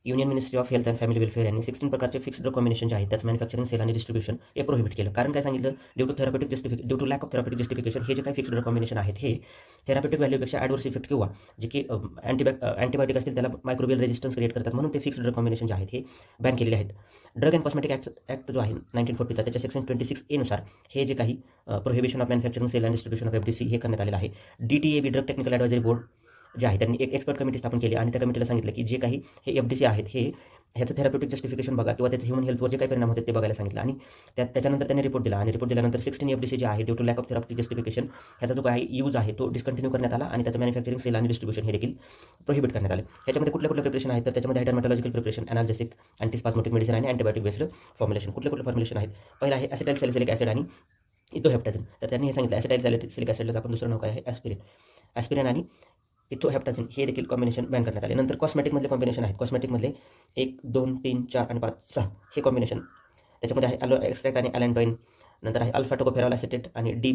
Union ministry of health and family welfare यांनी 16 प्रकारचे fixed drug combination जे आहेत त्याचं मॅन्युफॅक्चरिंग, सेल आणि डिस्ट्रिब्युशन हे प्रोहिबिट केलं. कारण काय सांगितलं, due to lack of therapeutic justification हे जे काही फिक्स्ड ड्रग कॉम्बिनेशन आहेत हे थेरॅपेटिक व्हॅल्यूपेक्षा ॲडवर्स इफेक्ट किंवा जे की अँटीबायोटिक असतील त्याला मायक्रोबियल रेजिस्टन्स क्रिएट करतात, म्हणून ते फिक्स्ड ड्रग कॉम्बिनेशन जे आहेत हे बॅन केलेले आहेत. ड्रग अँड कॉस्मेटिक ॲक्ट जो आहे 1940चा त्याच्या सेक्शन 26A नुसार हे जे काही prohibition of manufacturing, sale and distribution of FDC हे करण्यात आलेलं आहे. DTAB drug technical advisory board जे आहे त्यांनी एक एक्सपर्ट कमिटी स्थापन केली आणि त्या कमिटीला सांगितलं की जे काही हे FDC आहेत हे ह्याचं थेरॅप्युटिक जस्टिफिकेशन बघा किंवा त्याचे ह्युमन हेल्थवर जे काही परिणाम होते ते बघायला सांगितलं. आणि त्याच्यानंतर त्यांनी रिपोर्ट दिला आणि रिपोर्ट दिल्यानंतर 16 FDC जे आहे due to lack of therapeutic justification ह्याचा जो काही यूज आहे तो डिस्कंटिन्यू करण्यात आला आणि त्याचं मॅन्युफॅक्चरिंग, सेल आणि डिस्ट्रिब्युशन हे देखील प्रोहिबिट करण्यात आले. ह्याच्यामध्ये कुठले प्रिपरेशन आहेत तर त्याच्यामध्ये डर्मॅटॉलॉजिकल प्रिपरेशन, ॲनाल्जेसिक, अँटीस्पाझमोटिक मेडिसिन आणि अँटीबायोटिक बेस्ड फॉर्म्युलेशन. कुठले फॉर्म्युलेशन आहेत? पहिला आहे ॲसिटाइल सॅलिसिलिक ॲसिड आणि इथोहेप्टाझिन. तर त्यांनी हे सांगितलं ॲसिटाइल सॅलिसिलिक ॲसिडचं आपण दुसरं नाव काय आहे ॲस्पिरिन आणि इथोहेप्टाझिन हे देखील कॉम्बिनेशन बॅन करण्यात आले. नंतर कॉस्मेटिकमधले कॉम्बिनेशन आहेत. कॉस्मेटिकमधले 1, 2, 3, 4 आणि 5, 6 हे कॉम्बिनेशन. त्याच्यामध्ये आहे ॲलो एक्स्ट्रॅक्ट आणि ॲलॅन्टॉइन. नंतर आहे अल्फा टोकोफेरॉल ॲसिटेट आणि D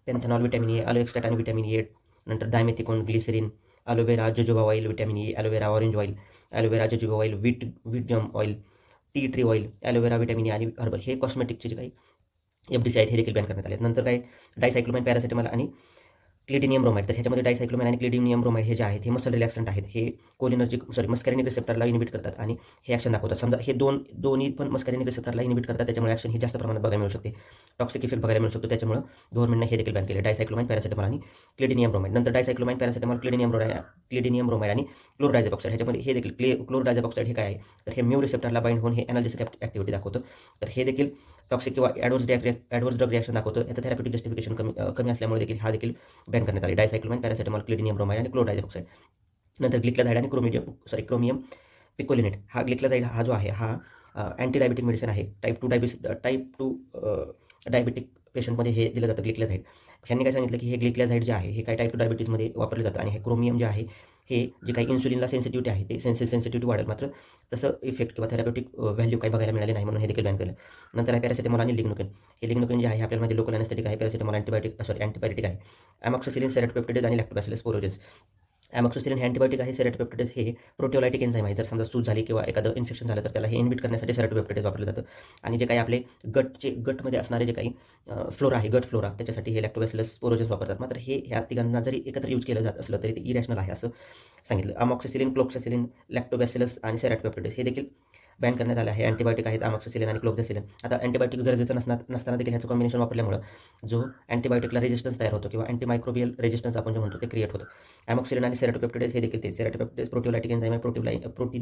panthenol vitamin A, aloe extract आणि व्हिटॅमिन ए. नंतर dimethicone, glycerin, aloe vera jojoba oil, vitamin A, aloe vera orange oil, aloe vera jojoba oil, wheat germ oil, tea tree oil, aloe vera vitamin A आणि herbal हे कॉस्मेटिकचे जे काही FDC आहेत हे देखील ban करण्यात आले. नंतर काय डायसायक्लोमाइन, पॅरासिटामॉल आणि क्लिडिनियम ब्रोमाइड. तर ह्याच्यामध्ये डायसायक्लोमाइन आणि क्लिडिनियम ब्रोमाइड हे जे आहेत हे मसल रिलॅक्संट आहेत. हे मस्कॅरिनिक रिसेप्टरला इनिबिट करतात आणि हे ॲक्शन दाखवतात. समजा हे दोन्ही पण मस्कॅरिनिक रिसेप्टरला इनिबिट करतात, त्याच्यामुळे ॲक्शन ही जास्त प्रमाणात बघायला मिळू शकते. टॉक्सिक इफेक्ट बघायला मिळू शकतो. त्याच्यामुळे गव्हर्नमेंटने हे देखील बॅन केले, डायसायक्लोमाइन, पॅरासिटामॉल आणि क्लिडिनियम ब्रोमाइड. नंतर डायसायक्लोमाइन, पॅरासिटामॉल, क्लिडिनियम ब्रोमाइड आणि क्लोरडायझॅपॉक्साइड. ह्याच्यामध्ये हे देखील क्लोरडायझॅपॉक्साइड हे काय आहे तर हे म्यू रिसेप्टरला बाइंड होऊन हे एनाल्जेसिक ॲक्टिव्हिटी दाखवतं. तर हे देखील टॉक्सिक किंवा ॲडवर्स ड्रग रिॲक्शन दाखवतं. याचं थेरॅप्युटिक जस्टिफिकेशन कमी असल्यामुळे देखील हा देखील बॅन करण्यात आले. डायसायक्लोमाइन, पॅरासिटामॉल, क्लिडिनियम ब्रोमाइड आणि क्लोरडायझॅपॉक्साइड. नंतर ग्लिक्लाझाइड आणि क्रोमियम पिकोलिनेट. हा ग्लिक्लाझाइड हा जो आहे हा अँटी डायबेटिक मेडिसिन आहे. टाईप 2 डायबेटिक पेशंटमध्ये हे दिलं जातं ग्लिक्लाझाइड. ह्यांनी काय सांगितलं की हे ग्लिक्लाझाइड जे आहे हे काय टाईप 2 डायबिटीजमध्ये वापरलं जातं आणि हे क्रोमियम जे आहे हे जे काही इन्सुलिनला सेन्सिटिव्हिटी आहे ते सेन्सिटिव्हिटी वाढेल, मात्र तसं इफेक्ट किंवा थेरॅप्युटिक व्हॅल्यू काही बघायला मिळाले नाही, म्हणून हे देखील बॅन केलं. नंतर आहे पॅरासिटामॉल आणि लिग्नोकेन. हे लिग्नोकेन जे आहे आपल्यामध्ये लोकल अॅनेस्थेटिक आहे. पॅरासिटामॉल अँटीबायोटिक आहे. ॲमॉक्सिसिलिन, सेरोटोपेप्टिडेज आणि लॅक्टोबॅसिलस स्पोरोजेन्स. ॲमॉक्सिसिलिन हे अँटीबायोटिक आहे. सेरोटोपेप्टिडेज हे प्रोटिओलायटिक एन्झाईम आहे. जर समजा सूज झाली किंवा एखादं इन्फेक्शन झालं तर त्याला हे इनहिबिट करण्यासाठी सेरोटोपेप्टिडेज वापरलं जातं. आणि जे काही आपले गटमध्ये असणारे जे काही फ्लोरा आहे, गट फ्लोरा, त्याच्यासाठी हे लॅक्टोबॅसिलस स्पोरोजेन्स वापरतात. मात्र हे ह्या तिघांना जरी एकत्र यूज केलं जात असलं तरी ते इरॅशनल आहे असं सांगितलं. अमॉक्सिसिलिन, क्लोक्सासिलिन, लॅक्टोबॅसिलस आणि सेरोटोपेप्टिडेज हे देखील बॅन करण्यात आले आहे. अँटीबायोटिक आहेत अमॉक्सिसिलिन आणि क्लोक्सासिलिन. आता अँटीबायोटिक गरजेचं नसताना देखील ह्याचं कॉम्बिनेशन वापरल्यामुळे जो अँटीबायोटिकला रेजिस्टन्स तयार होतो किंवा अँटीमायक्रोबियल रेजिस्टन्स आपण जे म्हणतो ते क्रिएट होतं. अमॉक्सिलिन आणि सेरोटोपेप्टिडेज हे देखील ते सेरोटोपेप्टिडेज प्रोटिओलायटिक एन्झाईम आहे. प्रोटीन